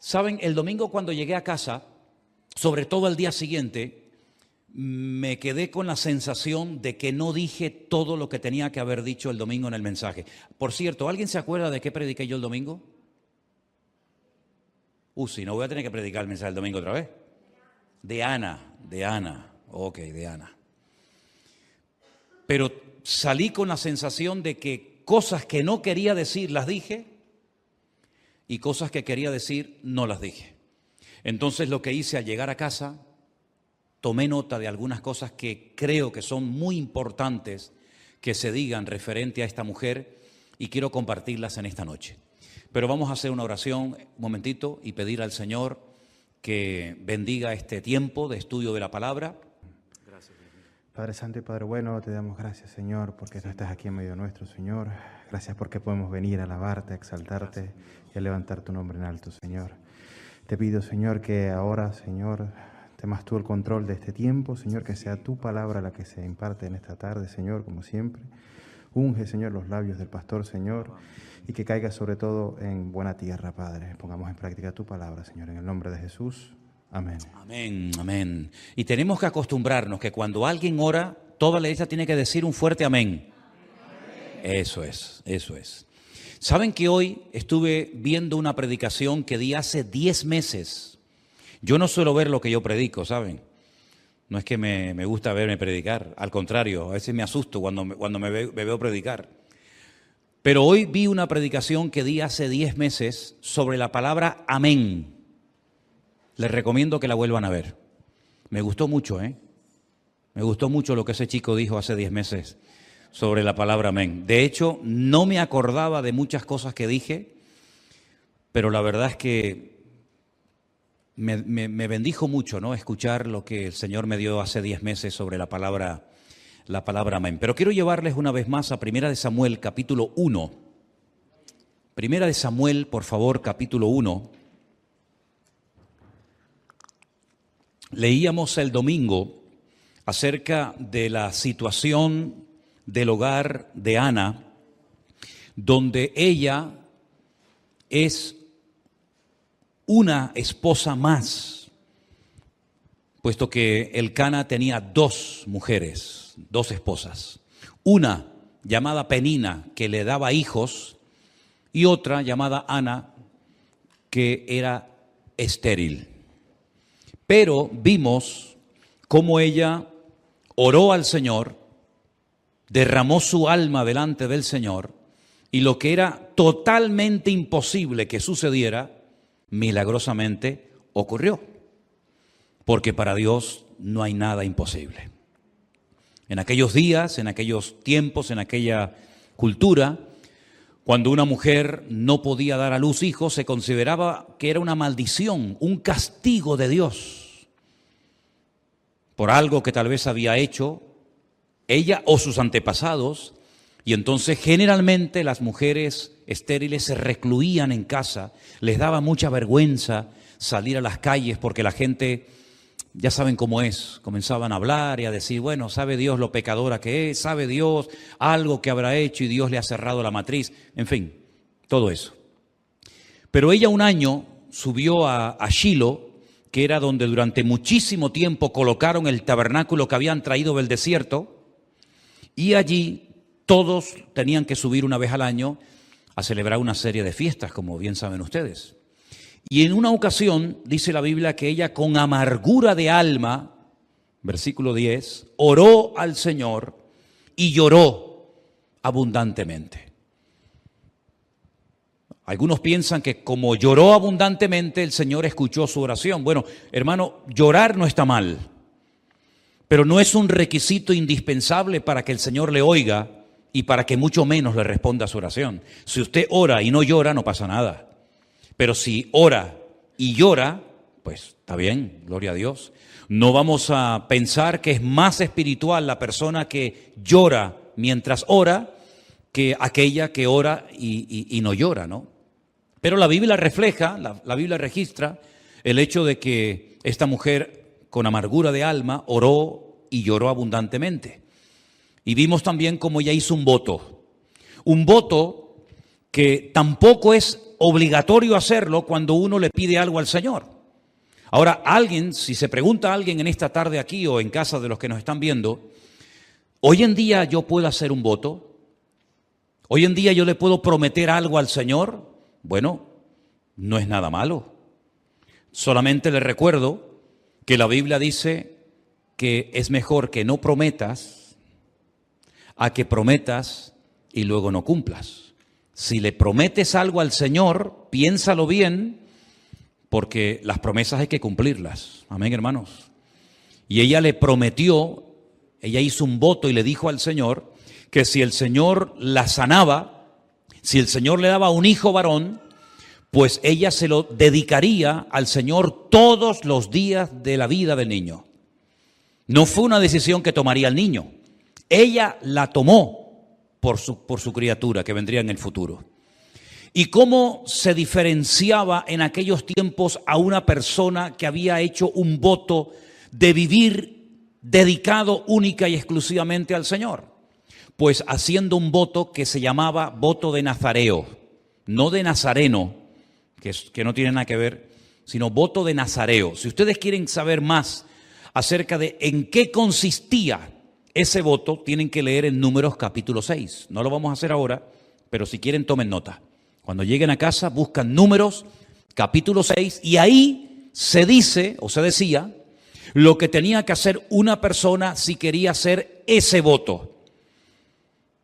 Saben, el domingo cuando llegué a casa, sobre todo al día siguiente, me quedé con la sensación de que no dije todo lo que tenía que haber dicho el domingo en el mensaje. Por cierto, ¿alguien se acuerda de qué prediqué yo el domingo? Sí, no voy a tener que predicar el mensaje del domingo otra vez. De Ana. Ok, de Ana. Pero salí con la sensación de que cosas que no quería decir las dije y cosas que quería decir no las dije. Entonces lo que hice al llegar a casa, tomé nota de algunas cosas que creo que son muy importantes que se digan referente a esta mujer y quiero compartirlas en esta noche. Pero vamos a hacer una oración un momentito y pedir al Señor que bendiga este tiempo de estudio de la palabra. Gracias, Padre Santo y Padre Bueno, te damos gracias, Señor, porque tú estás aquí en medio nuestro, Señor. Gracias porque podemos venir a alabarte, a exaltarte y a levantar tu nombre en alto, Señor. Te pido, Señor, que ahora, Señor, temas tú el control de este tiempo, Señor, que sea tu palabra la que se imparte en esta tarde, Señor, como siempre. Unge, Señor, los labios del pastor, Señor, y que caiga sobre todo en buena tierra, Padre. Pongamos en práctica tu palabra, Señor, en el nombre de Jesús. Amén. Amén, amén. Y tenemos que acostumbrarnos que cuando alguien ora, toda la iglesia tiene que decir un fuerte amén. Eso es. Saben que hoy estuve viendo una predicación que di hace 10 meses. Yo no suelo ver lo que yo predico, ¿saben? No es que me gusta verme predicar, al contrario, a veces me asusto cuando me veo predicar. Pero hoy vi una predicación que di hace 10 meses sobre la palabra amén. Les recomiendo que la vuelvan a ver. Me gustó mucho, Me gustó mucho lo que ese chico dijo hace 10 meses sobre la palabra amén. De hecho, no me acordaba de muchas cosas que dije, pero la verdad es que me bendijo mucho, ¿no? Escuchar lo que el Señor me dio hace 10 meses sobre la palabra amén. Pero quiero llevarles una vez más a 1 Samuel, capítulo 1. 1 Samuel, por favor, capítulo 1. Leíamos el domingo acerca de la situación del hogar de Ana, donde ella es una esposa más, puesto que Elcana tenía 2 mujeres, 2 esposas. Una llamada Penina, que le daba hijos, y otra llamada Ana, que era estéril. Pero vimos cómo ella oró al Señor, derramó su alma delante del Señor, y lo que era totalmente imposible que sucediera, milagrosamente ocurrió. Porque para Dios no hay nada imposible. En aquellos días, en aquellos tiempos, en aquella cultura, cuando una mujer no podía dar a luz hijos, se consideraba que era una maldición, un castigo de Dios, por algo que tal vez había hecho ella o sus antepasados, y entonces generalmente las mujeres estériles se recluían en casa, les daba mucha vergüenza salir a las calles porque la gente, ya saben cómo es, comenzaban a hablar y a decir, bueno, sabe Dios lo pecadora que es, sabe Dios algo que habrá hecho y Dios le ha cerrado la matriz, en fin, todo eso. Pero ella un año subió a Shilo, que era donde durante muchísimo tiempo colocaron el tabernáculo que habían traído del desierto, y allí todos tenían que subir una vez al año a celebrar una serie de fiestas, como bien saben ustedes. Y en una ocasión, dice la Biblia, que ella con amargura de alma, versículo 10, oró al Señor y lloró abundantemente. Algunos piensan que como lloró abundantemente, el Señor escuchó su oración. Bueno, hermano, llorar no está mal, pero no es un requisito indispensable para que el Señor le oiga y para que mucho menos le responda a su oración. Si usted ora y no llora, no pasa nada. Pero si ora y llora, pues está bien, gloria a Dios. No vamos a pensar que es más espiritual la persona que llora mientras ora que aquella que ora y no llora, ¿no? Pero la Biblia refleja, la Biblia registra el hecho de que esta mujer con amargura de alma oró y lloró abundantemente. Y vimos también cómo ella hizo un voto que tampoco es obligatorio hacerlo cuando uno le pide algo al Señor. Ahora, alguien, si se pregunta a alguien en esta tarde aquí o en casa de los que nos están viendo, hoy en día yo puedo hacer un voto, hoy en día yo le puedo prometer algo al Señor. Bueno, no es nada malo. Solamente le recuerdo que la Biblia dice que es mejor que no prometas a que prometas y luego no cumplas. Si le prometes algo al Señor, piénsalo bien, porque las promesas hay que cumplirlas. Amén, hermanos. Y ella le prometió, ella hizo un voto y le dijo al Señor que si el Señor la sanaba, si el Señor le daba un hijo varón, pues ella se lo dedicaría al Señor todos los días de la vida del niño. No fue una decisión que tomaría el niño. Ella la tomó por su criatura que vendría en el futuro. ¿Y cómo se diferenciaba en aquellos tiempos a una persona que había hecho un voto de vivir dedicado única y exclusivamente al Señor? Pues haciendo un voto que se llamaba voto de nazareo, no de nazareno, que no tiene nada que ver, sino voto de nazareo. Si ustedes quieren saber más acerca de en qué consistía ese voto, tienen que leer en Números capítulo 6. No lo vamos a hacer ahora, pero si quieren tomen nota. Cuando lleguen a casa buscan Números capítulo 6 y ahí se dice o se decía lo que tenía que hacer una persona si quería hacer ese voto.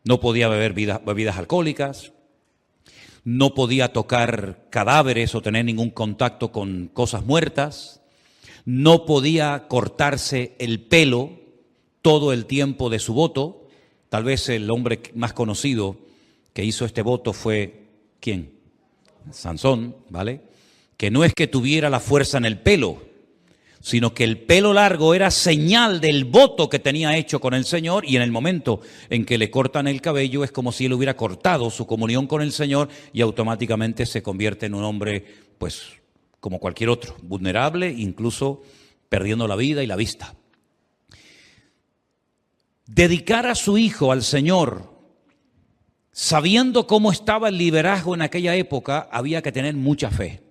No podía beber bebidas alcohólicas, no podía tocar cadáveres o tener ningún contacto con cosas muertas, no podía cortarse el pelo todo el tiempo de su voto. Tal vez el hombre más conocido que hizo este voto fue, ¿quién? Sansón, ¿vale? Que no es que tuviera la fuerza en el pelo, sino que el pelo largo era señal del voto que tenía hecho con el Señor, y en el momento en que le cortan el cabello es como si él hubiera cortado su comunión con el Señor y automáticamente se convierte en un hombre, pues, como cualquier otro, vulnerable, incluso perdiendo la vida y la vista. Dedicar a su hijo al Señor, sabiendo cómo estaba el liderazgo en aquella época, había que tener mucha fe.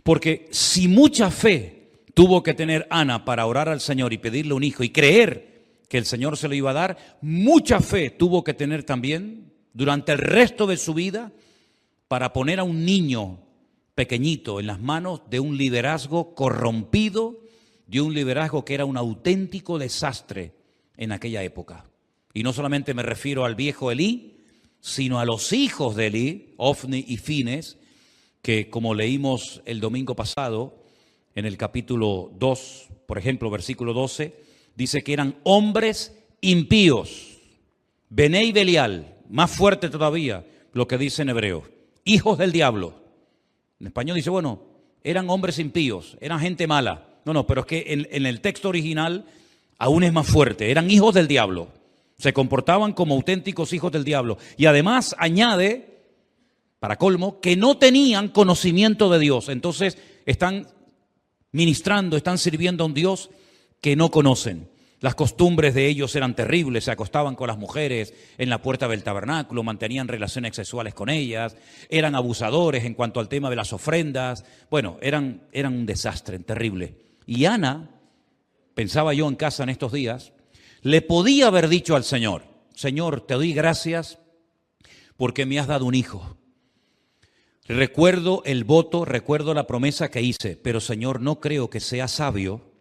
Porque si mucha fe tuvo que tener Ana para orar al Señor y pedirle un hijo y creer que el Señor se lo iba a dar, mucha fe tuvo que tener también durante el resto de su vida para poner a un niño pequeñito en las manos de un liderazgo corrompido, de un liderazgo que era un auténtico desastre en aquella época. Y no solamente me refiero al viejo Elí, sino a los hijos de Elí, Ofni y Fines, que como leímos el domingo pasado, en el capítulo 2, por ejemplo, versículo 12, dice que eran hombres impíos, Bené y Belial, más fuerte todavía lo que dice en hebreo, hijos del diablo. En español dice, bueno, eran hombres impíos, eran gente mala. No, pero es que en el texto original aún es más fuerte, eran hijos del diablo. Se comportaban como auténticos hijos del diablo. Y además añade, para colmo, que no tenían conocimiento de Dios. Entonces están ministrando, están sirviendo a un Dios que no conocen. Las costumbres de ellos eran terribles, se acostaban con las mujeres en la puerta del tabernáculo, mantenían relaciones sexuales con ellas, eran abusadores en cuanto al tema de las ofrendas. Bueno, eran un desastre terrible. Y Ana, pensaba yo en casa en estos días, le podía haber dicho al Señor, Señor, te doy gracias porque me has dado un hijo. Recuerdo el voto, recuerdo la promesa que hice, pero Señor, no creo que sea sabio,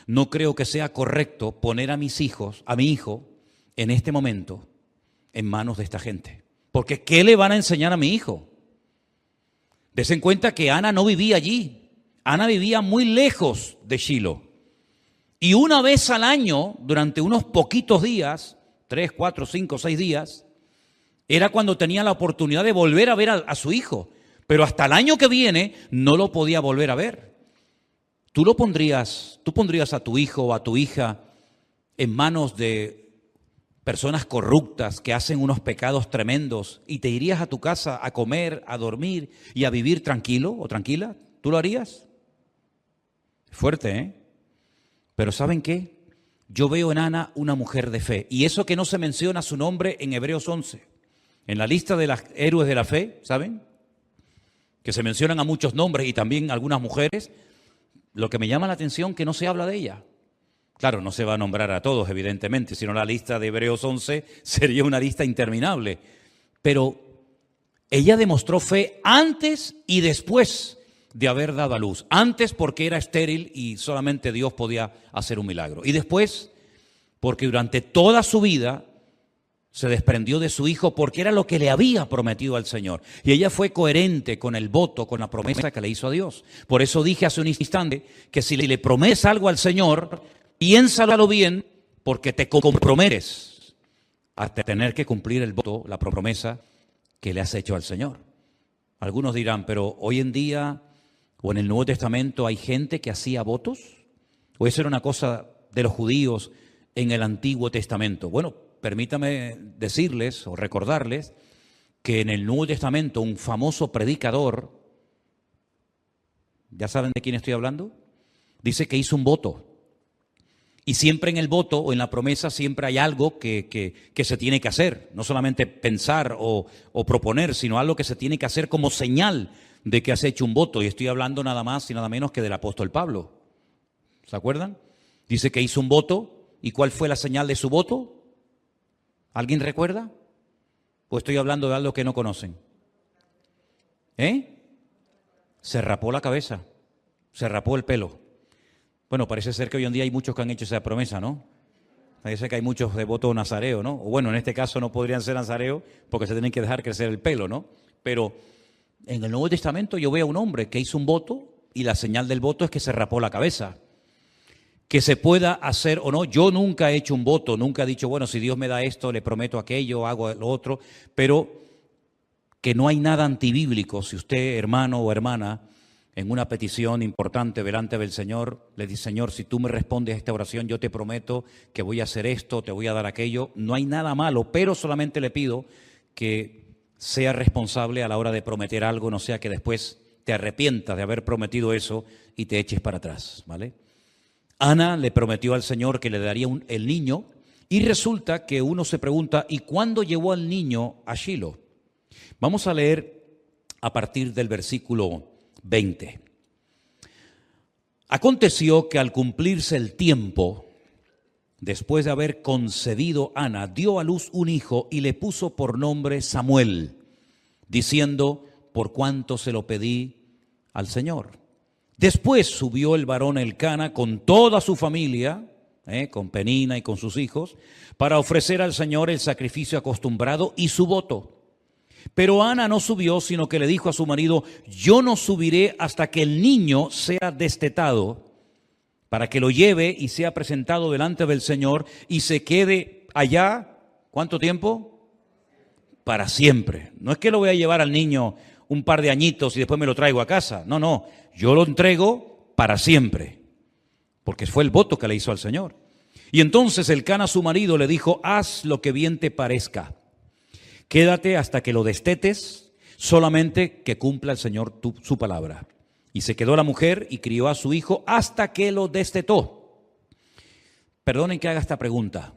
no creo que sea correcto poner a mi hijo, en este momento, en manos de esta gente. Porque ¿qué le van a enseñar a mi hijo? Des en cuenta que Ana no vivía allí. Ana vivía muy lejos de Shiloh. Y una vez al año, durante unos poquitos días, 3, 4, 5, 6 días, era cuando tenía la oportunidad de volver a ver a su hijo. Pero hasta el año que viene no lo podía volver a ver. ¿Tú pondrías a tu hijo o a tu hija en manos de personas corruptas que hacen unos pecados tremendos y te irías a tu casa a comer, a dormir y a vivir tranquilo o tranquila? ¿Tú lo harías? Fuerte, ¿eh? Pero ¿saben qué? Yo veo en Ana una mujer de fe. Y eso que no se menciona su nombre en Hebreos 11. En la lista de las héroes de la fe, ¿saben? Que se mencionan a muchos nombres y también algunas mujeres. Lo que me llama la atención es que no se habla de ella. Claro, no se va a nombrar a todos, evidentemente, sino la lista de Hebreos 11 sería una lista interminable. Pero ella demostró fe antes y después de haber dado a luz. Antes porque era estéril y solamente Dios podía hacer un milagro. Y después porque durante toda su vida se desprendió de su hijo porque era lo que le había prometido al Señor. Y ella fue coherente con el voto, con la promesa que le hizo a Dios. Por eso dije hace un instante que si le prometes algo al Señor, piénsalo bien porque te comprometes a tener que cumplir el voto, la promesa que le has hecho al Señor. Algunos dirán, pero hoy en día o en el Nuevo Testamento hay gente que hacía votos, o eso era una cosa de los judíos en el Antiguo Testamento. Bueno, permítame decirles o recordarles que en el Nuevo Testamento un famoso predicador, ¿ya saben de quién estoy hablando? Dice que hizo un voto. Y siempre en el voto o en la promesa siempre hay algo que se tiene que hacer. No solamente pensar o proponer, sino algo que se tiene que hacer como señal de que has hecho un voto. Y estoy hablando nada más y nada menos que del apóstol Pablo. ¿Se acuerdan? Dice que hizo un voto. ¿Y cuál fue la señal de su voto? ¿Alguien recuerda? ¿O estoy hablando de algo que no conocen? Se rapó la cabeza. Se rapó el pelo. Bueno, parece ser que hoy en día hay muchos que han hecho esa promesa, ¿no? Parece que hay muchos devotos nazareos, ¿no? O bueno, en este caso no podrían ser nazareos porque se tienen que dejar crecer el pelo, ¿no? Pero en el Nuevo Testamento yo veo a un hombre que hizo un voto y la señal del voto es que se rapó la cabeza. Que se pueda hacer o no, yo nunca he hecho un voto, nunca he dicho, bueno, si Dios me da esto, le prometo aquello, hago lo otro, pero que no hay nada antibíblico. Si usted, hermano o hermana, en una petición importante delante del Señor, le dice, Señor, si tú me respondes a esta oración, yo te prometo que voy a hacer esto, te voy a dar aquello. No hay nada malo, pero solamente le pido que sea responsable a la hora de prometer algo, no sea que después te arrepientas de haber prometido eso y te eches para atrás, ¿vale? Ana le prometió al Señor que le daría el niño y resulta que uno se pregunta, ¿y cuándo llevó al niño a Shilo? Vamos a leer a partir del versículo 20. Aconteció que al cumplirse el tiempo, después de haber concebido Ana, dio a luz un hijo y le puso por nombre Samuel, diciendo, por cuanto se lo pedí al Señor. Después subió el varón Elcana con toda su familia, con Penina y con sus hijos, para ofrecer al Señor el sacrificio acostumbrado y su voto. Pero Ana no subió, sino que le dijo a su marido, yo no subiré hasta que el niño sea destetado, para que lo lleve y sea presentado delante del Señor y se quede allá, ¿cuánto tiempo? Para siempre. No es que lo voy a llevar al niño un par de añitos y después me lo traigo a casa. No, no, yo lo entrego para siempre, porque fue el voto que le hizo al Señor. Y entonces Elcana, su marido, le dijo, haz lo que bien te parezca. Quédate hasta que lo destetes, solamente que cumpla el Señor su palabra. Y se quedó la mujer y crió a su hijo hasta que lo destetó. Perdonen que haga esta pregunta.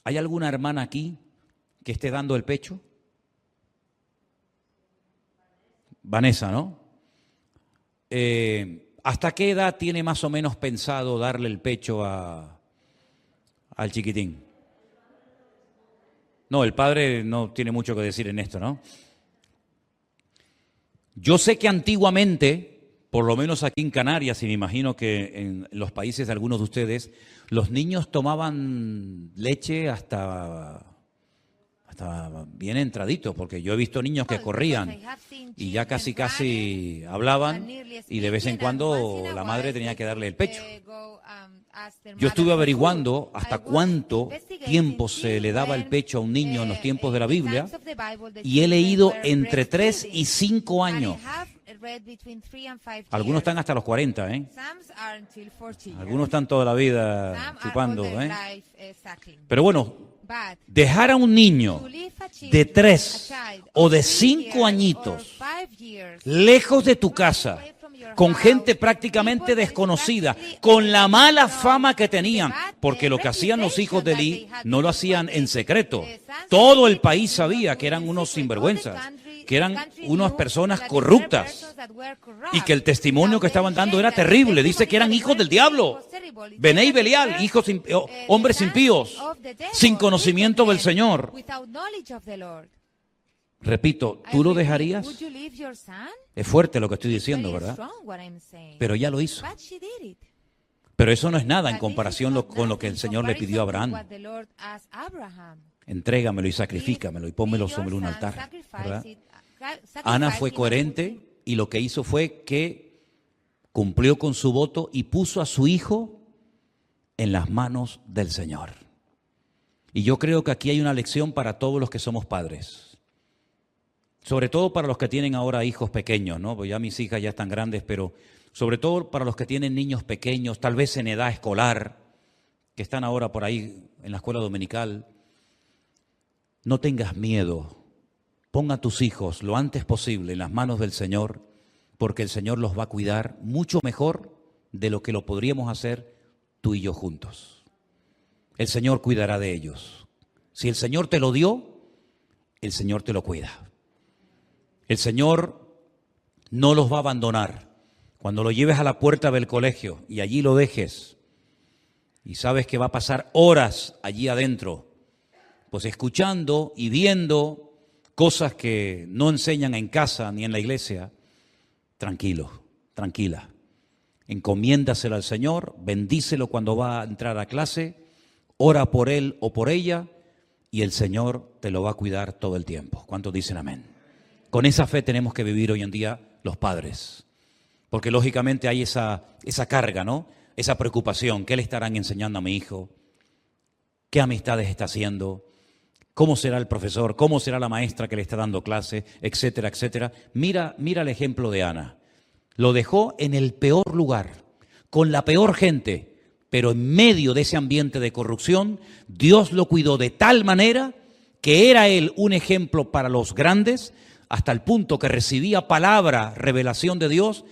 ¿Hay alguna hermana aquí que esté dando el pecho? Vanessa, ¿no? ¿Hasta qué edad tiene más o menos pensado darle el pecho al chiquitín? No, el padre no tiene mucho que decir en esto, ¿no? Yo sé que antiguamente, por lo menos aquí en Canarias, y me imagino que en los países de algunos de ustedes, los niños tomaban leche hasta bien entraditos, porque yo he visto niños que corrían y ya casi hablaban y de vez en cuando la madre tenía que darle el pecho. Yo estuve averiguando hasta cuánto tiempo se le daba el pecho a un niño en los tiempos de la Biblia y he leído entre 3 y 5 años. Algunos están hasta los 40, ¿eh? Algunos están toda la vida chupando, ¿eh? Pero bueno, dejar a un niño de 3 o de 5 añitos lejos de tu casa, con gente prácticamente desconocida, con la mala fama que tenían, porque lo que hacían los hijos de Elí no lo hacían en secreto. Todo el país sabía que eran unos sinvergüenzas, que eran unas personas corruptas y que el testimonio que estaban dando era terrible. Dice que eran hijos del diablo, Bené y Belial, hombres impíos, sin conocimiento del Señor. Repito, ¿tú lo dejarías? Es fuerte lo que estoy diciendo, ¿verdad? Pero ella lo hizo. Pero eso no es nada en comparación con lo que el Señor le pidió a Abraham. Entrégamelo y sacrifícamelo y pónmelo sobre un altar, ¿verdad? Ana fue coherente y lo que hizo fue que cumplió con su voto y puso a su hijo en las manos del Señor. Y yo creo que aquí hay una lección para todos los que somos padres. Sobre todo para los que tienen ahora hijos pequeños, ¿no? Pues ya mis hijas ya están grandes, pero sobre todo para los que tienen niños pequeños, tal vez en edad escolar, que están ahora por ahí en la escuela dominical. No tengas miedo. Ponga a tus hijos lo antes posible en las manos del Señor, porque el Señor los va a cuidar mucho mejor de lo que lo podríamos hacer tú y yo juntos. El Señor cuidará de ellos. Si el Señor te lo dio, el Señor te lo cuida. El Señor no los va a abandonar. Cuando lo lleves a la puerta del colegio y allí lo dejes, y sabes que va a pasar horas allí adentro, pues escuchando y viendo cosas que no enseñan en casa ni en la iglesia, tranquilo, tranquila. Encomiéndaselo al Señor, bendícelo cuando va a entrar a clase, ora por él o por ella y el Señor te lo va a cuidar todo el tiempo. ¿Cuántos dicen amén? Con esa fe tenemos que vivir hoy en día los padres, porque lógicamente hay esa carga, ¿no? Esa preocupación. ¿Qué le estarán enseñando a mi hijo? ¿Qué amistades está haciendo? ¿Cómo será el profesor? ¿Cómo será la maestra que le está dando clase? Etcétera, etcétera. Mira el ejemplo de Ana. Lo dejó en el peor lugar, con la peor gente, pero en medio de ese ambiente de corrupción, Dios lo cuidó de tal manera que era él un ejemplo para los grandes, hasta el punto que recibía palabra, revelación de Dios,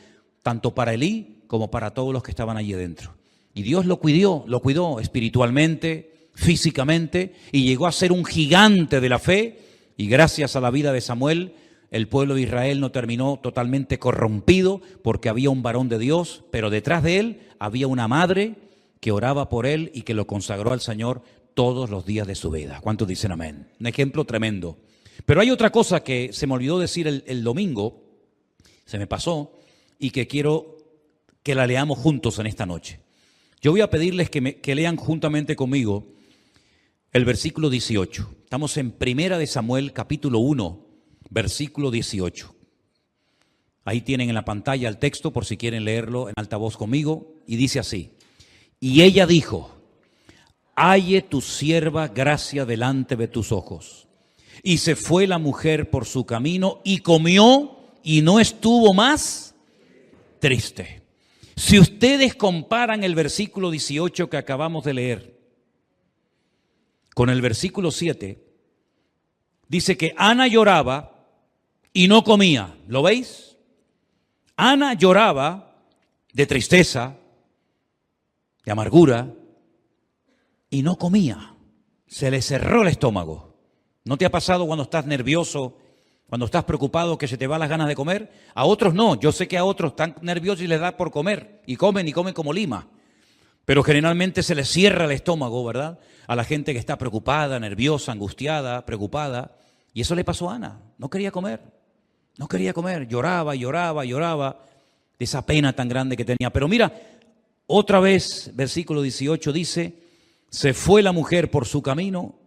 tanto para Elí como para todos los que estaban allí dentro. Y Dios lo cuidó espiritualmente, físicamente, y llegó a ser un gigante de la fe, y gracias a la vida de Samuel, el pueblo de Israel no terminó totalmente corrompido, porque había un varón de Dios, pero detrás de él había una madre que oraba por él y que lo consagró al Señor todos los días de su vida. ¿Cuántos dicen amén? Un ejemplo tremendo. Pero hay otra cosa que se me olvidó decir el domingo, se me pasó, y que quiero que la leamos juntos en esta noche. Yo voy a pedirles que lean juntamente conmigo el versículo 18. Estamos en Primera de Samuel, capítulo 1, versículo 18. Ahí tienen en la pantalla el texto por si quieren leerlo en alta voz conmigo, y dice así: y ella dijo: halle tu sierva gracia delante de tus ojos. Y se fue la mujer por su camino y comió y no estuvo más triste. Si ustedes comparan el versículo 18 que acabamos de leer con el versículo 7, dice que Ana lloraba y no comía. ¿Lo veis? Ana lloraba de tristeza, de amargura, y no comía. Se le cerró el estómago. ¿No te ha pasado cuando estás nervioso, cuando estás preocupado, que se te van las ganas de comer? A otros no. Yo sé que a otros están nerviosos y les da por comer, y comen como lima. Pero generalmente se les cierra el estómago, ¿verdad? A la gente que está preocupada, nerviosa, angustiada, preocupada. Y eso le pasó a Ana. No quería comer. No quería comer. Lloraba, lloraba, lloraba de esa pena tan grande que tenía. Pero mira, otra vez, versículo 18 dice: se fue la mujer por su camino,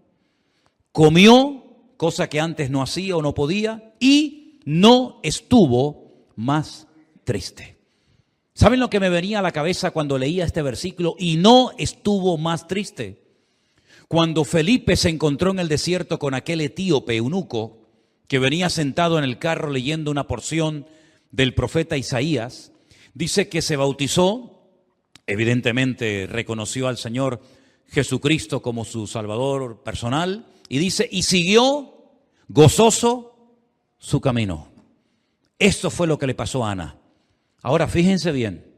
comió, cosa que antes no hacía o no podía, y no estuvo más triste. ¿Saben lo que me venía a la cabeza cuando leía este versículo? Y no estuvo más triste. Cuando Felipe se encontró en el desierto con aquel etíope eunuco que venía sentado en el carro leyendo una porción del profeta Isaías, dice que se bautizó, evidentemente reconoció al Señor Jesucristo como su Salvador personal, y dice, y siguió gozoso su camino. Esto fue lo que le pasó a Ana. Ahora, fíjense bien,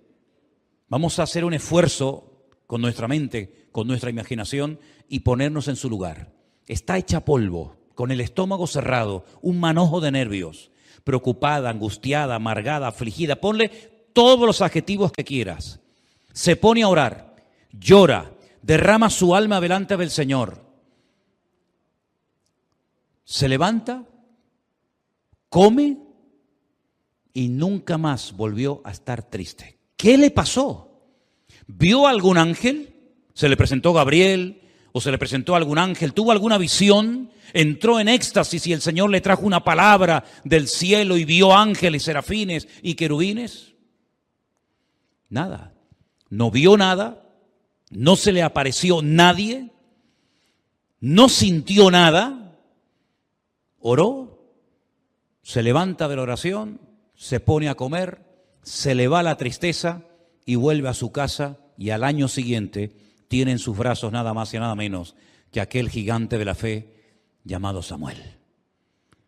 vamos a hacer un esfuerzo con nuestra mente, con nuestra imaginación y ponernos en su lugar. Está hecha polvo, con el estómago cerrado, un manojo de nervios, preocupada, angustiada, amargada, afligida. Ponle todos los adjetivos que quieras. Se pone a orar, llora, derrama su alma delante del Señor. Se levanta, come y nunca más volvió a estar triste. ¿Qué le pasó? ¿Vio algún ángel? ¿Se le presentó Gabriel o se le presentó algún ángel? ¿Tuvo alguna visión? ¿Entró en éxtasis y el Señor le trajo una palabra del cielo y vio ángeles, serafines y querubines? Nada. No vio nada, no se le apareció nadie, no sintió nada, oró, se levanta de la oración, se pone a comer, se le va la tristeza y vuelve a su casa y al año siguiente tiene en sus brazos nada más y nada menos que aquel gigante de la fe llamado Samuel.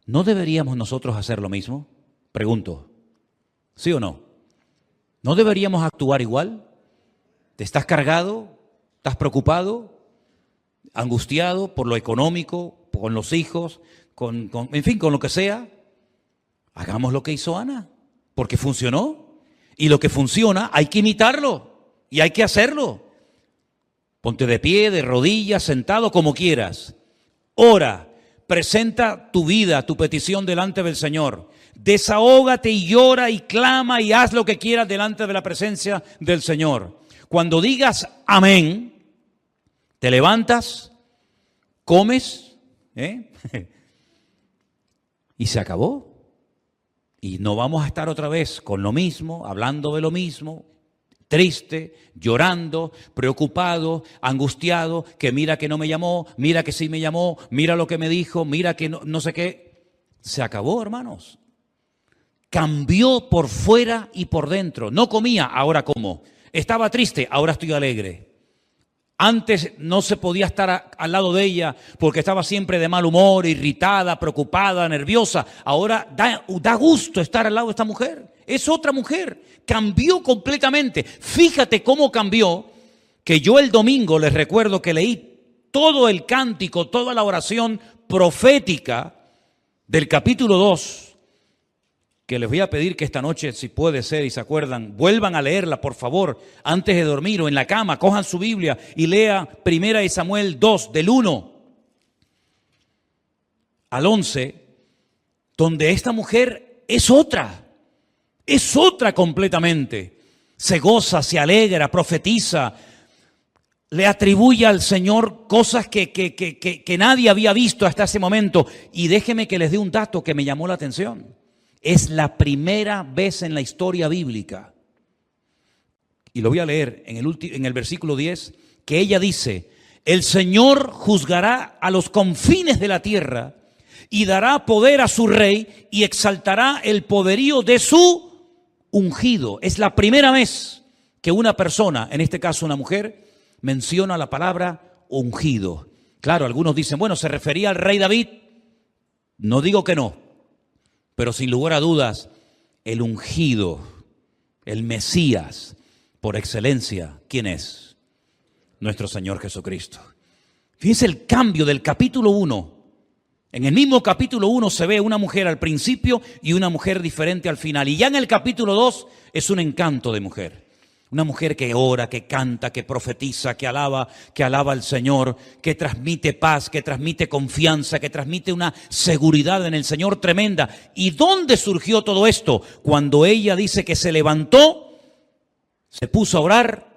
¿No deberíamos nosotros hacer lo mismo? Pregunto, ¿sí o no? ¿No deberíamos actuar igual? ¿Te estás cargado? ¿Estás preocupado? ¿Angustiado por lo económico, con los hijos, en fin, con lo que sea? Hagamos lo que hizo Ana, porque funcionó. Y lo que funciona hay que imitarlo y hay que hacerlo. Ponte de pie, de rodillas, sentado, como quieras. Ora, presenta tu vida, tu petición delante del Señor. Desahógate y llora y clama y haz lo que quieras delante de la presencia del Señor. Cuando digas amén, te levantas, comes, y se acabó. Y no vamos a estar otra vez con lo mismo, hablando de lo mismo, triste, llorando, preocupado, angustiado, que mira que no me llamó, mira que sí me llamó, mira lo que me dijo, mira que no sé qué. Se acabó, hermanos. Cambió por fuera y por dentro. No comía, ahora como. Estaba triste, ahora estoy alegre. Antes no se podía estar al lado de ella porque estaba siempre de mal humor, irritada, preocupada, nerviosa. Ahora da gusto estar al lado de esta mujer. Es otra mujer. Cambió completamente. Fíjate cómo cambió, que yo el domingo les recuerdo que leí todo el cántico, toda la oración profética del capítulo 2. Que les voy a pedir que esta noche, si puede ser y se acuerdan, vuelvan a leerla, por favor, antes de dormir o en la cama, cojan su Biblia y lea 1 Samuel 2, del 1 al 11, donde esta mujer es otra completamente. Se goza, se alegra, profetiza, le atribuye al Señor cosas que nadie había visto hasta ese momento. Y déjenme que les dé un dato que me llamó la atención. Es la primera vez en la historia bíblica, y lo voy a leer en el versículo 10, que ella dice: el Señor juzgará a los confines de la tierra y dará poder a su rey y exaltará el poderío de su ungido. Es la primera vez que una persona, en este caso una mujer, menciona la palabra ungido. Claro, algunos dicen, bueno, ¿se refería al rey David? No digo que no. Pero sin lugar a dudas, el ungido, el Mesías, por excelencia, ¿quién es? Nuestro Señor Jesucristo. Fíjense el cambio del capítulo 1. En el mismo capítulo 1 se ve una mujer al principio y una mujer diferente al final. Y ya en el capítulo 2 es un encanto de mujer. Una mujer que ora, que canta, que profetiza, que alaba al Señor, que transmite paz, que transmite confianza, que transmite una seguridad en el Señor tremenda. ¿Y dónde surgió todo esto? Cuando ella dice que se levantó, se puso a orar.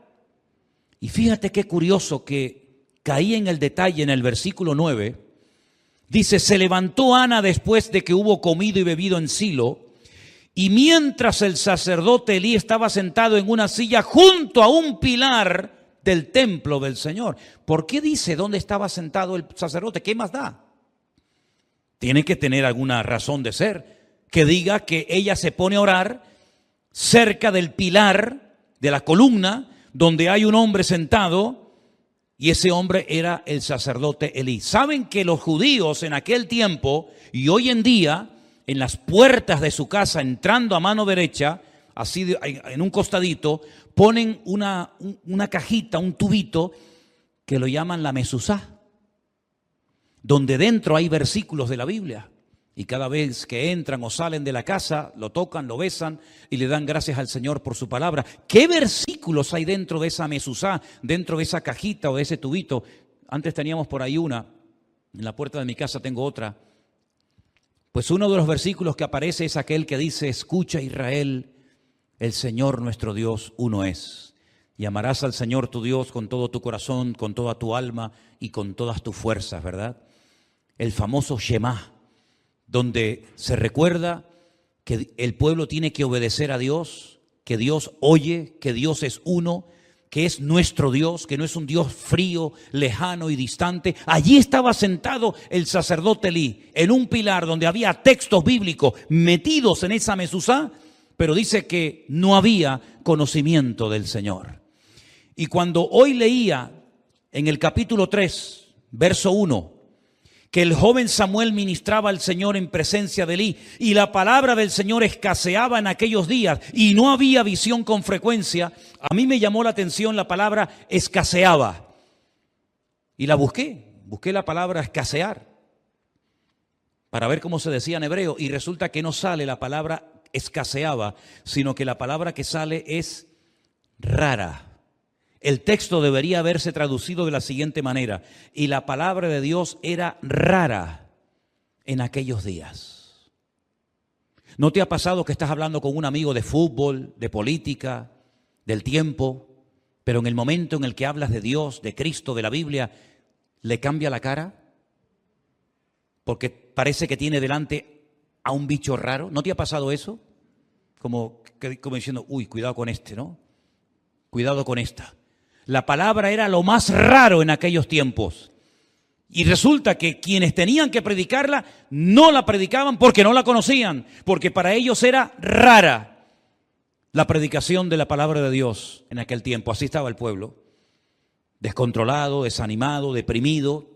Y fíjate qué curioso que caí en el detalle en el versículo 9. Dice, se levantó Ana después de que hubo comido y bebido en Silo. Y mientras el sacerdote Elí estaba sentado en una silla junto a un pilar del templo del Señor. ¿Por qué dice dónde estaba sentado el sacerdote? ¿Qué más da? Tiene que tener alguna razón de ser. Que diga que ella se pone a orar cerca del pilar, de la columna, donde hay un hombre sentado, y ese hombre era el sacerdote Elí. Saben que los judíos en aquel tiempo y hoy en día, en las puertas de su casa, entrando a mano derecha, así en un costadito, ponen una cajita, un tubito, que lo llaman la mezuzá, donde dentro hay versículos de la Biblia. Y cada vez que entran o salen de la casa, lo tocan, lo besan y le dan gracias al Señor por su palabra. ¿Qué versículos hay dentro de esa mezuzá, dentro de esa cajita o de ese tubito? Antes teníamos por ahí una, en la puerta de mi casa tengo otra. Pues uno de los versículos que aparece es aquel que dice: escucha, Israel, el Señor nuestro Dios uno es. Y amarás al Señor tu Dios con todo tu corazón, con toda tu alma y con todas tus fuerzas, ¿verdad? El famoso Shema, donde se recuerda que el pueblo tiene que obedecer a Dios, que Dios oye, que Dios es uno, que es nuestro Dios, que no es un Dios frío, lejano y distante. Allí estaba sentado el sacerdote Elí, en un pilar donde había textos bíblicos metidos en esa mezuzá, pero dice que no había conocimiento del Señor. Y cuando hoy leía en el capítulo 3, verso 1, que el joven Samuel ministraba al Señor en presencia de Elí y la palabra del Señor escaseaba en aquellos días y no había visión con frecuencia, a mí me llamó la atención la palabra escaseaba. Y la busqué la palabra escasear para ver cómo se decía en hebreo y resulta que no sale la palabra escaseaba, sino que la palabra que sale es rara. El texto debería haberse traducido de la siguiente manera: y la palabra de Dios era rara en aquellos días. ¿No te ha pasado que estás hablando con un amigo de fútbol, de política, del tiempo, pero en el momento en el que hablas de Dios, de Cristo, de la Biblia, le cambia la cara? Porque parece que tiene delante a un bicho raro. ¿No te ha pasado eso? Como diciendo, uy, cuidado con este, ¿no? Cuidado con esta. La palabra era lo más raro en aquellos tiempos. Y resulta que quienes tenían que predicarla no la predicaban porque no la conocían, porque para ellos era rara la predicación de la palabra de Dios en aquel tiempo. Así estaba el pueblo, descontrolado, desanimado, deprimido,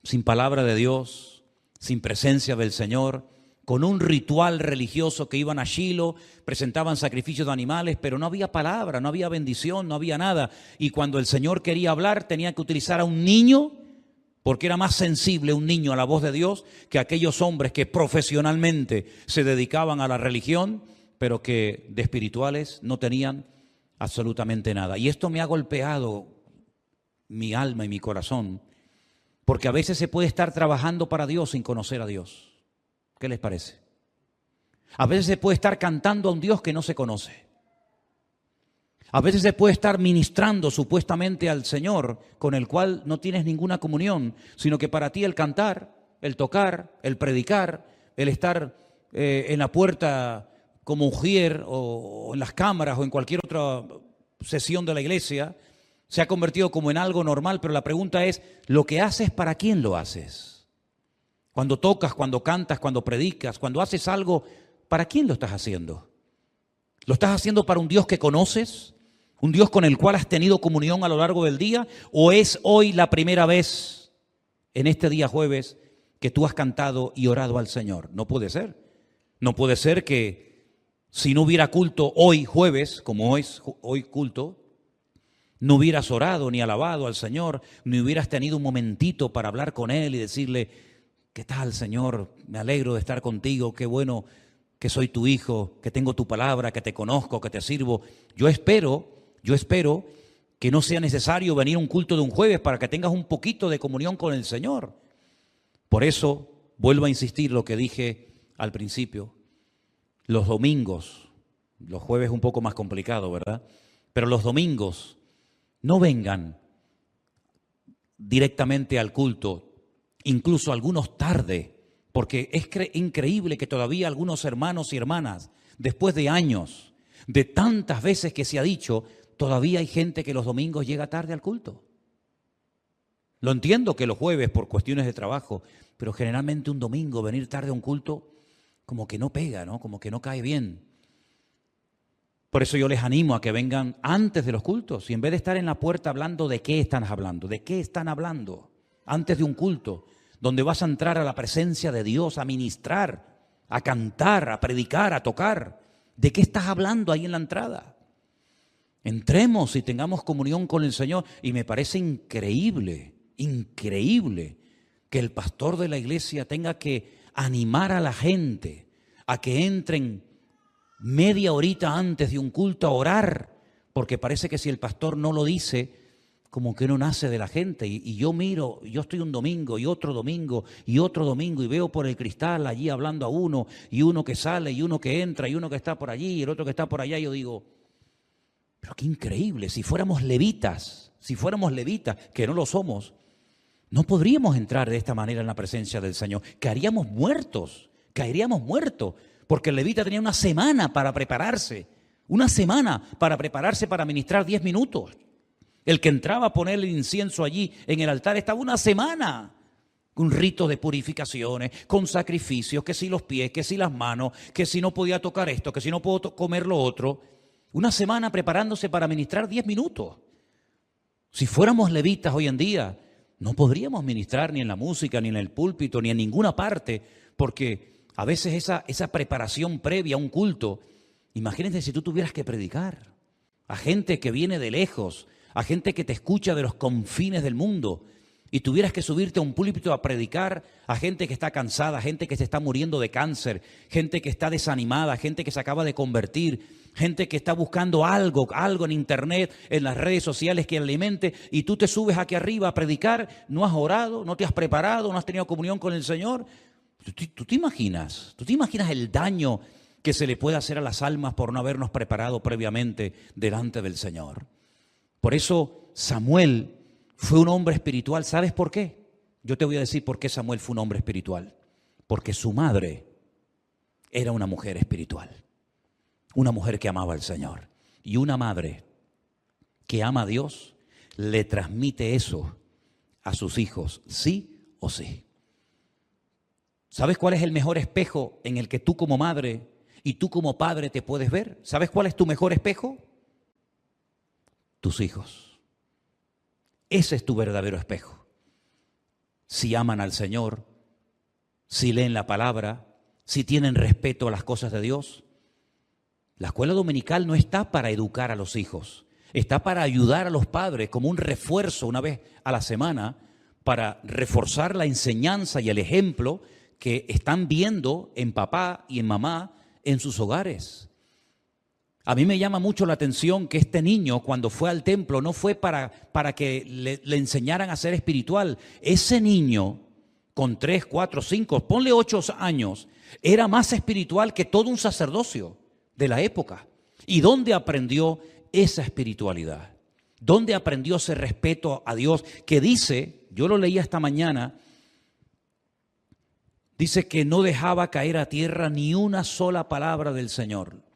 sin palabra de Dios, sin presencia del Señor, con un ritual religioso que iban a Shilo, presentaban sacrificios de animales, pero no había palabra, no había bendición, no había nada. Y cuando el Señor quería hablar, tenía que utilizar a un niño, porque era más sensible un niño a la voz de Dios que aquellos hombres que profesionalmente se dedicaban a la religión, pero que de espirituales no tenían absolutamente nada. Y esto me ha golpeado mi alma y mi corazón, porque a veces se puede estar trabajando para Dios sin conocer a Dios. ¿Qué les parece? A veces se puede estar cantando a un Dios que no se conoce. A veces se puede estar ministrando supuestamente al Señor con el cual no tienes ninguna comunión, sino que para ti el cantar, el tocar, el predicar, el estar en la puerta como ujier o en las cámaras o en cualquier otra sesión de la iglesia, se ha convertido como en algo normal, pero la pregunta es, ¿lo que haces para quién lo haces? Cuando tocas, cuando cantas, cuando predicas, cuando haces algo, ¿para quién lo estás haciendo? ¿Lo estás haciendo para un Dios que conoces? ¿Un Dios con el cual has tenido comunión a lo largo del día? ¿O es hoy la primera vez, en este día jueves, que tú has cantado y orado al Señor? No puede ser. No puede ser que si no hubiera culto hoy jueves, como es hoy culto, no hubieras orado ni alabado al Señor, ni hubieras tenido un momentito para hablar con Él y decirle: ¿qué tal, Señor? Me alegro de estar contigo, qué bueno que soy tu hijo, que tengo tu palabra, que te conozco, que te sirvo. Yo espero que no sea necesario venir a un culto de un jueves para que tengas un poquito de comunión con el Señor. Por eso, vuelvo a insistir lo que dije al principio, los domingos, los jueves un poco más complicado, ¿verdad? Pero los domingos no vengan directamente al culto, incluso algunos tarde, porque es increíble que todavía algunos hermanos y hermanas, después de años, de tantas veces que se ha dicho, todavía hay gente que los domingos llega tarde al culto. Lo entiendo que los jueves por cuestiones de trabajo, pero generalmente un domingo venir tarde a un culto como que no pega, ¿no? Como que no cae bien. Por eso yo les animo a que vengan antes de los cultos y en vez de estar en la puerta hablando de qué están hablando, antes de un culto, donde vas a entrar a la presencia de Dios, a ministrar, a cantar, a predicar, a tocar. ¿De qué estás hablando ahí en la entrada? Entremos y tengamos comunión con el Señor. Y me parece increíble, increíble que el pastor de la iglesia tenga que animar a la gente a que entren media horita antes de un culto a orar, porque parece que si el pastor no lo dice, como que no nace de la gente. Y yo miro, yo estoy un domingo y otro domingo y otro domingo y veo por el cristal allí hablando a uno y uno que sale y uno que entra y uno que está por allí y el otro que está por allá. Y yo digo, pero qué increíble, si fuéramos levitas, que no lo somos, no podríamos entrar de esta manera en la presencia del Señor. Caeríamos muertos, porque el levita tenía una semana para prepararse para ministrar 10 minutos. El que entraba a poner el incienso allí en el altar estaba una semana con ritos de purificaciones, con sacrificios, que si los pies, que si las manos, que si no podía tocar esto, que si no puedo comer lo otro. Una semana preparándose para ministrar 10 minutos. Si fuéramos levitas hoy en día, no podríamos ministrar ni en la música, ni en el púlpito, ni en ninguna parte, porque a veces esa preparación previa a un culto, imagínense si tú tuvieras que predicar a gente que viene de lejos, a gente que te escucha de los confines del mundo, y tuvieras que subirte a un púlpito a predicar a gente que está cansada, gente que se está muriendo de cáncer, gente que está desanimada, gente que se acaba de convertir, gente que está buscando algo en internet, en las redes sociales que alimente, y tú te subes aquí arriba a predicar, no has orado, no te has preparado, no has tenido comunión con el Señor. ¿Tú te imaginas el daño que se le puede hacer a las almas por no habernos preparado previamente delante del Señor? Por eso Samuel fue un hombre espiritual. ¿Sabes por qué? Yo te voy a decir por qué Samuel fue un hombre espiritual. Porque su madre era una mujer espiritual. Una mujer que amaba al Señor. Y una madre que ama a Dios le transmite eso a sus hijos, sí o sí. ¿Sabes cuál es el mejor espejo en el que tú como madre y tú como padre te puedes ver? ¿Sabes cuál es tu mejor espejo? Tus hijos. Ese es tu verdadero espejo. Si aman al Señor, si leen la palabra, si tienen respeto a las cosas de Dios. La escuela dominical no está para educar a los hijos, está para ayudar a los padres como un refuerzo una vez a la semana para reforzar la enseñanza y el ejemplo que están viendo en papá y en mamá en sus hogares. A mí me llama mucho la atención que este niño, cuando fue al templo, no fue para que le enseñaran a ser espiritual. Ese niño, con 3, 4, 5, ponle 8 años, era más espiritual que todo un sacerdocio de la época. ¿Y dónde aprendió esa espiritualidad? ¿Dónde aprendió ese respeto a Dios? Que dice, yo lo leí esta mañana, dice que no dejaba caer a tierra ni una sola palabra del Señor.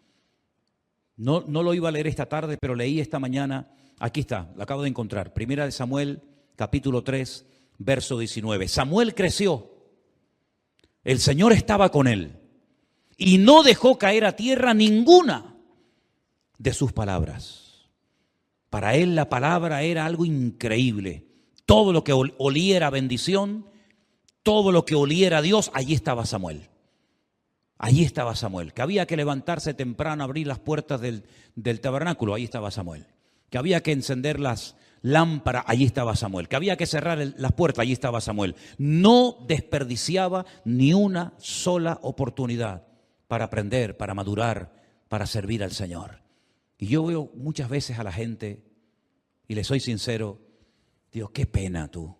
No lo iba a leer esta tarde, pero leí esta mañana. Aquí está, lo acabo de encontrar. Primera de Samuel, capítulo 3, verso 19. Samuel creció, el Señor estaba con él y no dejó caer a tierra ninguna de sus palabras. Para él la palabra era algo increíble. Todo lo que oliera bendición, todo lo que oliera a Dios, allí estaba Samuel. Allí estaba Samuel. Que había que levantarse temprano, abrir las puertas del tabernáculo, allí estaba Samuel. Que había que encender las lámparas, allí estaba Samuel. Que había que cerrar las puertas, allí estaba Samuel. No desperdiciaba ni una sola oportunidad para aprender, para madurar, para servir al Señor. Y yo veo muchas veces a la gente, y le soy sincero, digo, qué pena tú,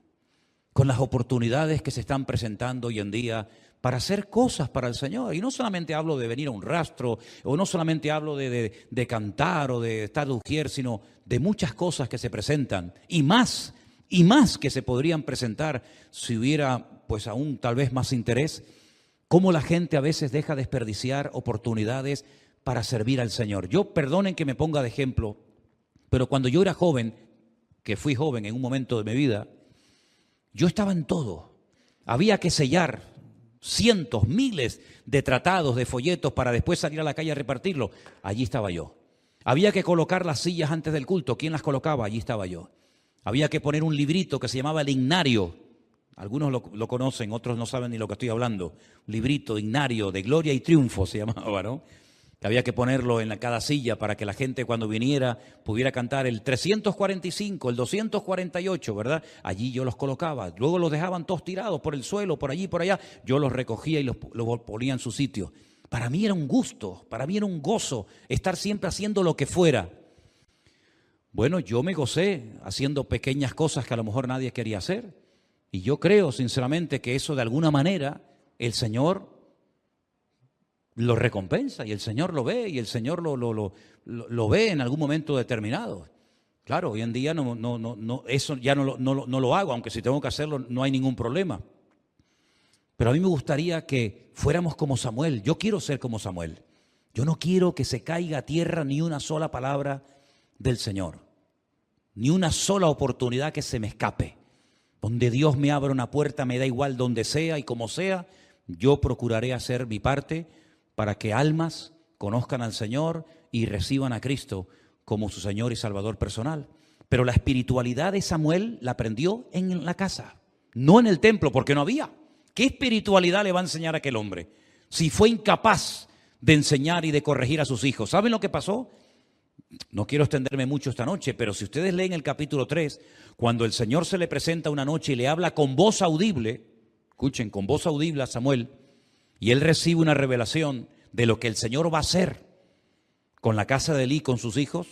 con las oportunidades que se están presentando hoy en día para hacer cosas para el Señor. Y no solamente hablo de venir a un rastro, o no solamente hablo de cantar o de estar de ujier, sino de muchas cosas que se presentan, y más que se podrían presentar si hubiera pues aún tal vez más interés. Cómo la gente a veces deja desperdiciar oportunidades para servir al Señor. Yo, perdonen que me ponga de ejemplo, pero cuando yo era joven, que fui joven en un momento de mi vida, yo estaba en todo. Había que sellar cientos, miles de tratados, de folletos para después salir a la calle a repartirlo. Allí estaba yo. Había que colocar las sillas antes del culto. ¿Quién las colocaba? Allí estaba yo. Había que poner un librito que se llamaba el Ignario. Algunos lo conocen, otros no saben ni lo que estoy hablando. Un librito, Ignario, de gloria y triunfo se llamaba, ¿no? que había que ponerlo en cada silla para que la gente cuando viniera pudiera cantar el 345, el 248, ¿verdad? Allí yo los colocaba, luego los dejaban todos tirados por el suelo, por allí, por allá, yo los recogía y los ponía en su sitio. Para mí era un gusto, para mí era un gozo estar siempre haciendo lo que fuera. Bueno, yo me gocé haciendo pequeñas cosas que a lo mejor nadie quería hacer. Y yo creo sinceramente que eso de alguna manera el Señor lo recompensa y el Señor lo ve y el Señor lo ve en algún momento determinado. Claro, hoy en día eso ya no lo hago, aunque si tengo que hacerlo no hay ningún problema. Pero a mí me gustaría que fuéramos como Samuel. Yo quiero ser como Samuel. Yo no quiero que se caiga a tierra ni una sola palabra del Señor, ni una sola oportunidad que se me escape. Donde Dios me abra una puerta, me da igual donde sea y como sea, yo procuraré hacer mi parte para que almas conozcan al Señor y reciban a Cristo como su Señor y Salvador personal. Pero la espiritualidad de Samuel la aprendió en la casa, no en el templo, porque no había. ¿Qué espiritualidad le va a enseñar a aquel hombre si fue incapaz de enseñar y de corregir a sus hijos? ¿Saben lo que pasó? No quiero extenderme mucho esta noche, pero si ustedes leen el capítulo 3, cuando el Señor se le presenta una noche y le habla con voz audible, escuchen, con voz audible a Samuel, y él recibe una revelación de lo que el Señor va a hacer con la casa de Elí, con sus hijos,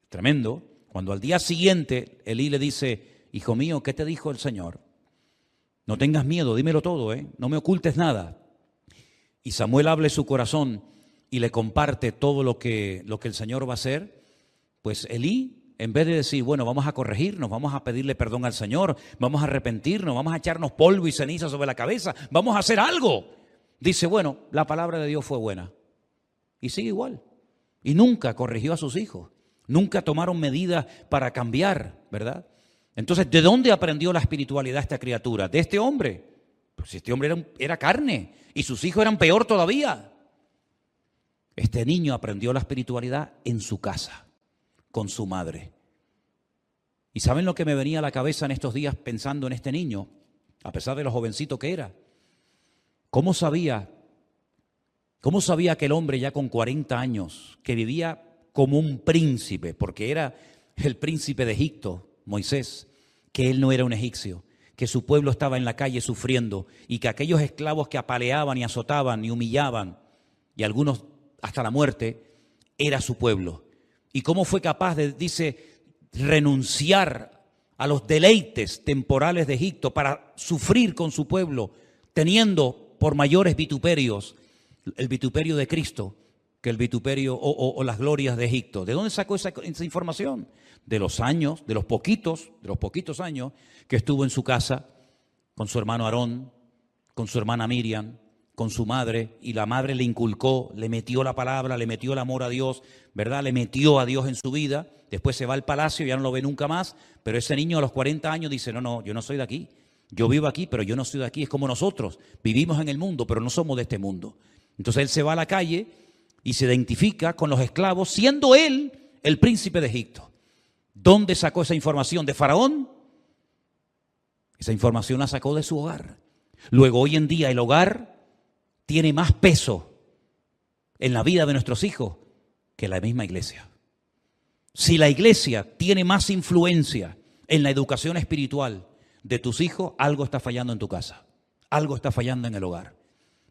tremendo. Cuando al día siguiente Elí le dice, hijo mío, ¿qué te dijo el Señor? No tengas miedo, dímelo todo, no me ocultes nada. Y Samuel abre su corazón y le comparte todo lo que el Señor va a hacer. Pues Elí, en vez de decir, bueno, vamos a corregirnos, vamos a pedirle perdón al Señor, vamos a arrepentirnos, vamos a echarnos polvo y ceniza sobre la cabeza, vamos a hacer algo, dice, bueno, la palabra de Dios fue buena. Y sigue igual. Y nunca corrigió a sus hijos, nunca tomaron medidas para cambiar, ¿verdad? Entonces, ¿de dónde aprendió la espiritualidad esta criatura? De este hombre. Pues este hombre era carne y sus hijos eran peor todavía. Este niño aprendió la espiritualidad en su casa, con su madre. ¿Y saben lo que me venía a la cabeza en estos días pensando en este niño? A pesar de lo jovencito que era. ¿Cómo sabía aquel hombre ya con 40 años, que vivía como un príncipe, porque era el príncipe de Egipto, Moisés, que él no era un egipcio, que su pueblo estaba en la calle sufriendo y que aquellos esclavos que apaleaban y azotaban y humillaban, y algunos hasta la muerte, era su pueblo? ¿Y cómo fue capaz de, dice, renunciar a los deleites temporales de Egipto para sufrir con su pueblo, teniendo por mayores vituperios el vituperio de Cristo que el vituperio o las glorias de Egipto? ¿De dónde sacó esa información? De los años, de los poquitos años que estuvo en su casa con su hermano Aarón, con su hermana Miriam, con su madre, y la madre le inculcó, le metió la palabra, le metió el amor a Dios, ¿verdad? Le metió a Dios en su vida. Después se va al palacio, ya no lo ve nunca más, pero ese niño a los 40 años dice, no, yo no soy de aquí. Yo vivo aquí, pero yo no soy de aquí. Es como nosotros, vivimos en el mundo, pero no somos de este mundo. Entonces él se va a la calle y se identifica con los esclavos, siendo él el príncipe de Egipto. ¿Dónde sacó esa información? ¿De Faraón? Esa información la sacó de su hogar. Luego, hoy en día, el hogar tiene más peso en la vida de nuestros hijos que la misma iglesia. Si la iglesia tiene más influencia en la educación espiritual de tus hijos, algo está fallando en tu casa, algo está fallando en el hogar.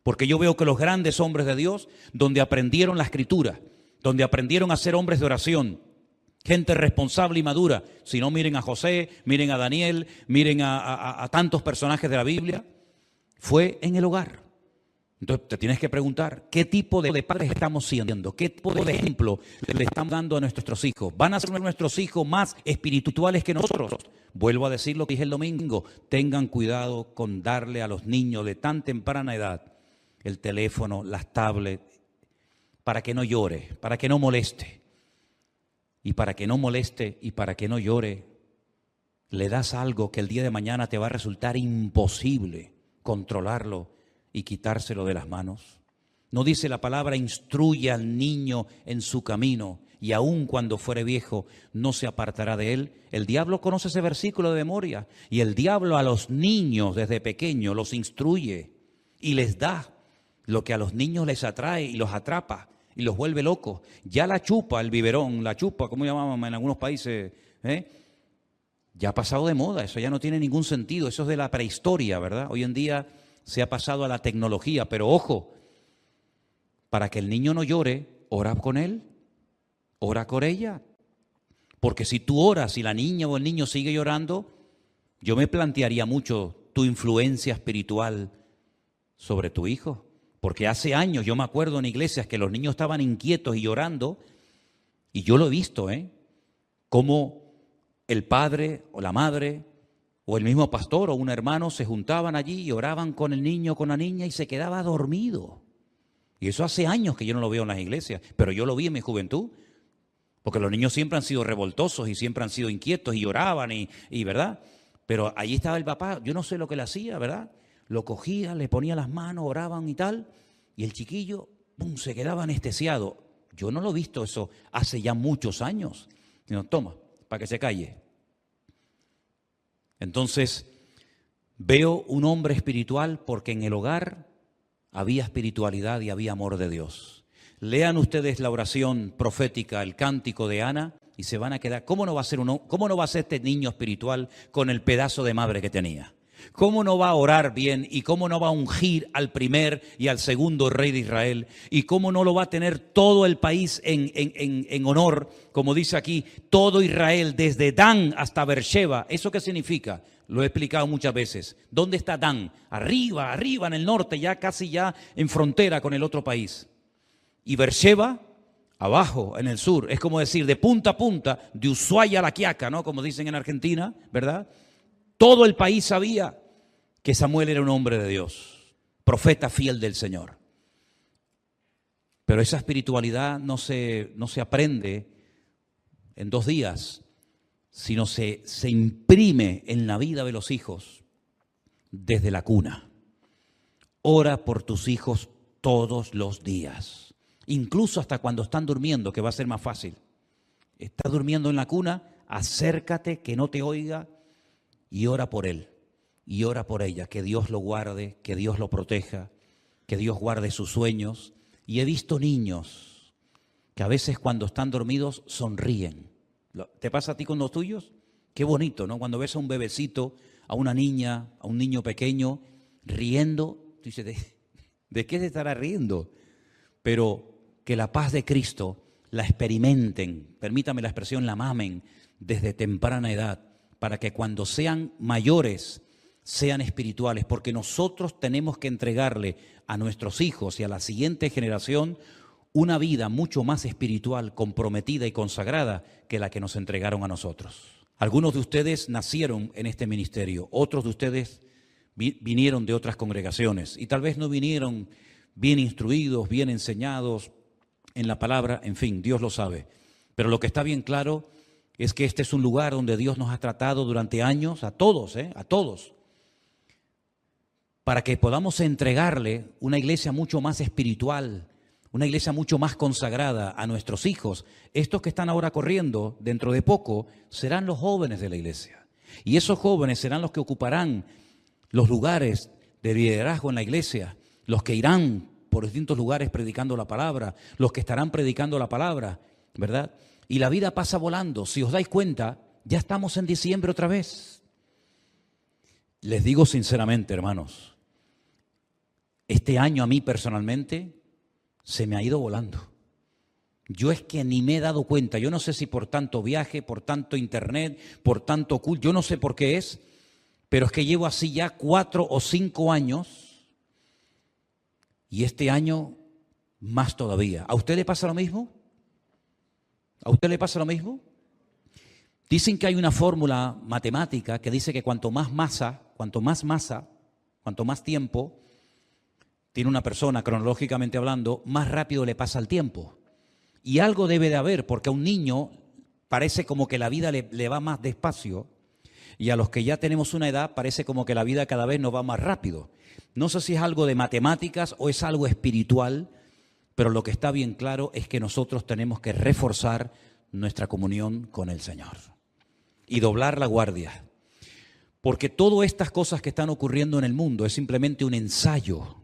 Porque yo veo que los grandes hombres de Dios, donde aprendieron la escritura, donde aprendieron a ser hombres de oración, gente responsable y madura, si no, miren a José, miren a Daniel, miren a tantos personajes de la Biblia, fue en el hogar. Entonces te tienes que preguntar, ¿qué tipo de padres estamos siendo? ¿Qué tipo de ejemplo le estamos dando a nuestros hijos? ¿Van a ser nuestros hijos más espirituales que nosotros? Vuelvo a decir lo que dije el domingo, tengan cuidado con darle a los niños de tan temprana edad el teléfono, las tablets, para que no llore, para que no moleste. Y para que no moleste y para que no llore, le das algo que el día de mañana te va a resultar imposible controlarlo y quitárselo de las manos. ¿No dice la palabra, instruye al niño en su camino y aun cuando fuere viejo no se apartará de él? El diablo conoce ese versículo de memoria y el diablo a los niños desde pequeños los instruye y les da lo que a los niños les atrae y los atrapa y los vuelve locos. Ya la chupa, el biberón, la chupa, como llamaban en algunos países, ya ha pasado de moda, eso ya no tiene ningún sentido, eso es de la prehistoria, ¿verdad? Hoy en día se ha pasado a la tecnología, pero ojo, para que el niño no llore, ora con él, ora con ella. Porque si tú oras y la niña o el niño sigue llorando, yo me plantearía mucho tu influencia espiritual sobre tu hijo. Porque hace años yo me acuerdo en iglesias que los niños estaban inquietos y llorando, y yo lo he visto, cómo el padre o la madre o el mismo pastor o un hermano se juntaban allí y oraban con el niño o con la niña y se quedaba dormido. Y eso hace años que yo no lo veo en las iglesias, pero yo lo vi en mi juventud. Porque los niños siempre han sido revoltosos y siempre han sido inquietos y lloraban y ¿verdad? Pero allí estaba el papá, yo no sé lo que le hacía, ¿verdad? Lo cogía, le ponía las manos, oraban y tal, y el chiquillo, ¡pum!, se quedaba anestesiado. Yo no lo he visto eso hace ya muchos años. Sino, toma, para que se calle. Entonces, veo un hombre espiritual porque en el hogar había espiritualidad y había amor de Dios. Lean ustedes la oración profética, el cántico de Ana, y se van a quedar, ¿cómo no va a ser este niño espiritual con el pedazo de madre que tenía? ¿Cómo no va a orar bien y cómo no va a ungir al primer y al segundo rey de Israel? ¿Y cómo no lo va a tener todo el país en honor? Como dice aquí, todo Israel, desde Dan hasta Beersheba. ¿Eso qué significa? Lo he explicado muchas veces. ¿Dónde está Dan? Arriba en el norte, ya casi ya en frontera con el otro país. Y Beersheba, abajo, en el sur. Es como decir, de punta a punta, de Ushuaia a La Quiaca, ¿no? Como dicen en Argentina, ¿verdad? Todo el país sabía que Samuel era un hombre de Dios, profeta fiel del Señor. Pero esa espiritualidad no se aprende en 2 días, sino se imprime en la vida de los hijos desde la cuna. Ora por tus hijos todos los días, incluso hasta cuando están durmiendo, que va a ser más fácil. Estás durmiendo en la cuna, acércate, que no te oiga, y ora por él, y ora por ella, que Dios lo guarde, que Dios lo proteja, que Dios guarde sus sueños. Y he visto niños que a veces cuando están dormidos sonríen. ¿Te pasa a ti con los tuyos? Qué bonito, ¿no? Cuando ves a un bebecito, a una niña, a un niño pequeño, riendo, tú dices, ¿de qué se estará riendo? Pero que la paz de Cristo la experimenten, permítame la expresión, la mamen desde temprana edad, para que cuando sean mayores sean espirituales, porque nosotros tenemos que entregarle a nuestros hijos y a la siguiente generación una vida mucho más espiritual, comprometida y consagrada que la que nos entregaron a nosotros. Algunos de ustedes nacieron en este ministerio, otros de ustedes vinieron de otras congregaciones y tal vez no vinieron bien instruidos, bien enseñados en la palabra, en fin, Dios lo sabe. Pero lo que está bien claro es que este es un lugar donde Dios nos ha tratado durante años, a todos, para que podamos entregarle una iglesia mucho más espiritual, una iglesia mucho más consagrada a nuestros hijos. Estos que están ahora corriendo, dentro de poco, serán los jóvenes de la iglesia. Y esos jóvenes serán los que ocuparán los lugares de liderazgo en la iglesia, los que irán por distintos lugares predicando la palabra, los que estarán predicando la palabra, ¿verdad? Y la vida pasa volando. Si os dais cuenta, ya estamos en diciembre otra vez. Les digo sinceramente, hermanos, este año a mí personalmente se me ha ido volando. Yo es que ni me he dado cuenta. Yo no sé si por tanto viaje, por tanto internet, por tanto culto, yo no sé por qué es, pero es que llevo así ya 4 o 5 años y este año más todavía. ¿A usted le pasa lo mismo? ¿A usted le pasa lo mismo? Dicen que hay una fórmula matemática que dice que cuanto más tiempo tiene una persona, cronológicamente hablando, más rápido le pasa el tiempo. Y algo debe de haber, porque a un niño parece como que la vida le va más despacio, y a los que ya tenemos una edad parece como que la vida cada vez nos va más rápido. No sé si es algo de matemáticas o es algo espiritual, pero lo que está bien claro es que nosotros tenemos que reforzar nuestra comunión con el Señor y doblar la guardia. Porque todas estas cosas que están ocurriendo en el mundo es simplemente un ensayo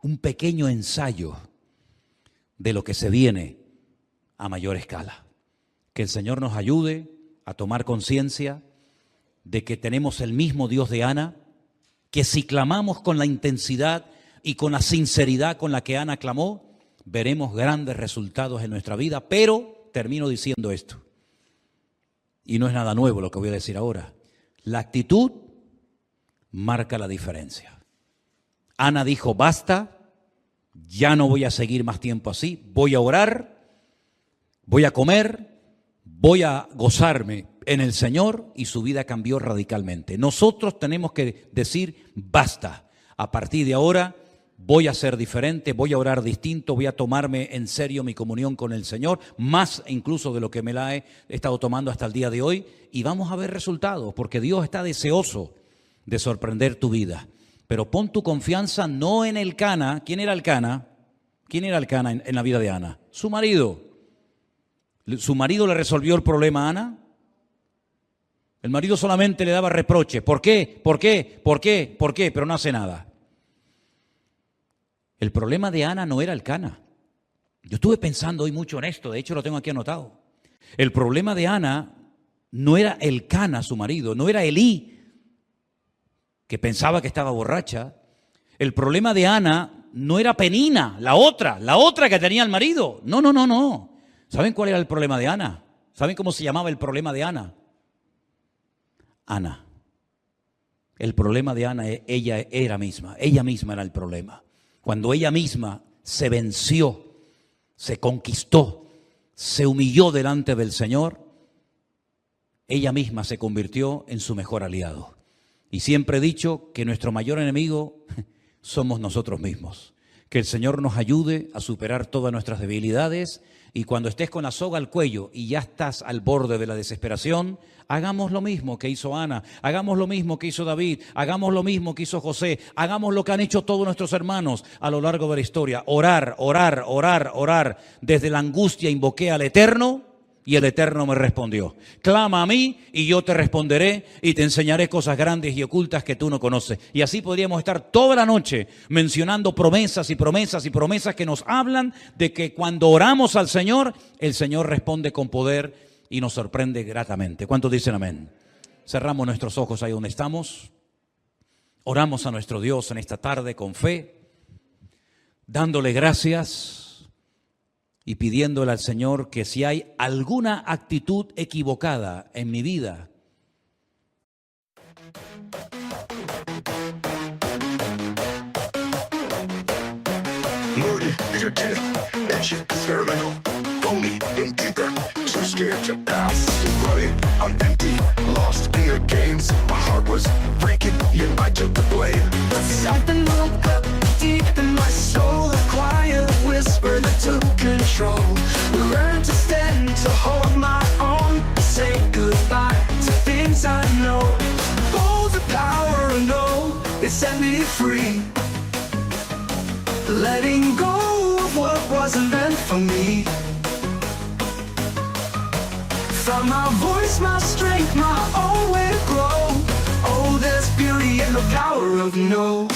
un pequeño ensayo de lo que se viene a mayor escala. Que el Señor nos ayude a tomar conciencia de que tenemos el mismo Dios de Ana, que si clamamos con la intensidad y con la sinceridad con la que Ana clamó, veremos grandes resultados en nuestra vida. Pero termino diciendo esto, y no es nada nuevo lo que voy a decir ahora. La actitud marca la diferencia. Ana dijo, basta, ya no voy a seguir más tiempo así, voy a orar, voy a comer, voy a gozarme en el Señor, y su vida cambió radicalmente. Nosotros tenemos que decir, basta, a partir de ahora voy a ser diferente, voy a orar distinto, voy a tomarme en serio mi comunión con el Señor, más incluso de lo que me la he estado tomando hasta el día de hoy, y vamos a ver resultados, porque Dios está deseoso de sorprender tu vida. Pero pon tu confianza no en el Cana. ¿Quién era el Cana? ¿Quién era el Cana en la vida de Ana? Su marido. ¿Su marido le resolvió el problema a Ana? El marido solamente le daba reproche. ¿Por qué? ¿Por qué? ¿Por qué? ¿Por qué? Pero no hace nada. El problema de Ana no era el Cana. Yo estuve pensando hoy mucho en esto, de hecho lo tengo aquí anotado. El problema de Ana no era el Cana, su marido, no era Elí, que pensaba que estaba borracha. El problema de Ana no era Penina, la otra que tenía el marido. No. ¿Saben cuál era el problema de Ana? ¿Saben cómo se llamaba el problema de Ana? Ana. El problema de Ana, ella misma era el problema. Cuando ella misma se venció, se conquistó, se humilló delante del Señor, ella misma se convirtió en su mejor aliado. Y siempre he dicho que nuestro mayor enemigo somos nosotros mismos. Que el Señor nos ayude a superar todas nuestras debilidades, y cuando estés con la soga al cuello y ya estás al borde de la desesperación, hagamos lo mismo que hizo Ana, hagamos lo mismo que hizo David, hagamos lo mismo que hizo José, hagamos lo que han hecho todos nuestros hermanos a lo largo de la historia. Orar. Desde la angustia invoqué al Eterno, y el Eterno me respondió. Clama a mí y yo te responderé y te enseñaré cosas grandes y ocultas que tú no conoces. Y así podríamos estar toda la noche mencionando promesas y promesas y promesas que nos hablan de que cuando oramos al Señor, el Señor responde con poder y nos sorprende gratamente. ¿Cuántos dicen amén? Cerramos nuestros ojos ahí donde estamos. Oramos a nuestro Dios en esta tarde con fe, dándole gracias y pidiéndole al Señor que si hay alguna actitud equivocada en mi vida, whisper that took control. Learn to stand, to hold my own. Say goodbye to things I know. Hold the power and know it set me free. Letting go of what wasn't meant for me. Found my voice, my strength, my own way to grow. Oh, there's beauty in the power of no.